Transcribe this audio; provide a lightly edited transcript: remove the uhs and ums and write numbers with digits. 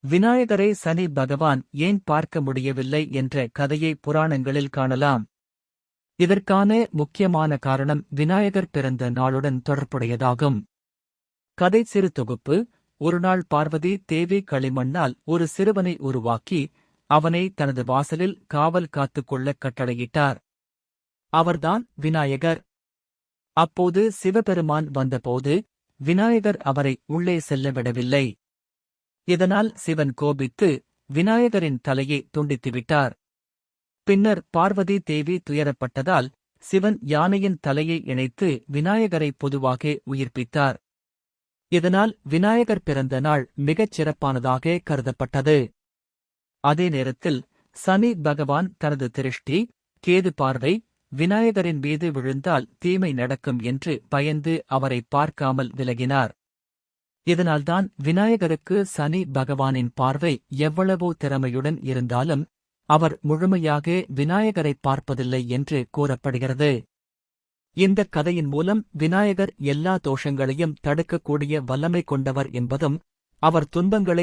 விநாயகரை சனி பகவான் ஏன் பார்க்க முடியவில்லை என்ற கதையை புராணங்களில் காணலாம். இதற்கான முக்கியமான காரணம் விநாயகர் பிறந்த நாளுடன் தொடர்புடையதாகும். கதை சிறு தொகுப்பு. ஒருநாள் பார்வதி தேவி களிமண்ணால் ஒரு சிறுவனை உருவாக்கி அவனை தனது வாசலில் காவல் காத்துக் கொள்ள கட்டளையிட்டார். அவர்தான் விநாயகர். அப்போது சிவபெருமான் வந்தபோது விநாயகர் அவரை உள்ளே செல்ல விடவில்லை. இதனால் சிவன் கோபித்து விநாயகரின் தலையை துண்டித்துவிட்டார். பின்னர் பார்வதி தேவி துயரப்பட்டதால் சிவன் யானையின் தலையை இணைத்து விநாயகரை பொதுவாக உயிர்ப்பித்தார். இதனால் விநாயகர் பிறந்த நாள் மிகச் சிறப்பானதாக கருதப்பட்டது. அதே நேரத்தில் சனி பகவான் தனது திருஷ்டி, கேது பார்வை விநாயகரின் மீது விழுந்தால் தீமை நடக்கும் என்று பயந்து அவரை பார்க்காமல் விலகினார். இதனால்தான் விநாயகருக்கு சனி பகவானின் பார்வை எவ்வளவோ திறமையுடன் இருந்தாலும் அவர் முழுமையாக விநாயகரை பார்ப்பதில்லை என்று கூறப்படுகிறது. இந்த கதையின் மூலம் விநாயகர் எல்லா தோஷங்களையும் தடுக்கக்கூடிய வல்லமை கொண்டவர் என்பதும் அவர் துன்பங்களை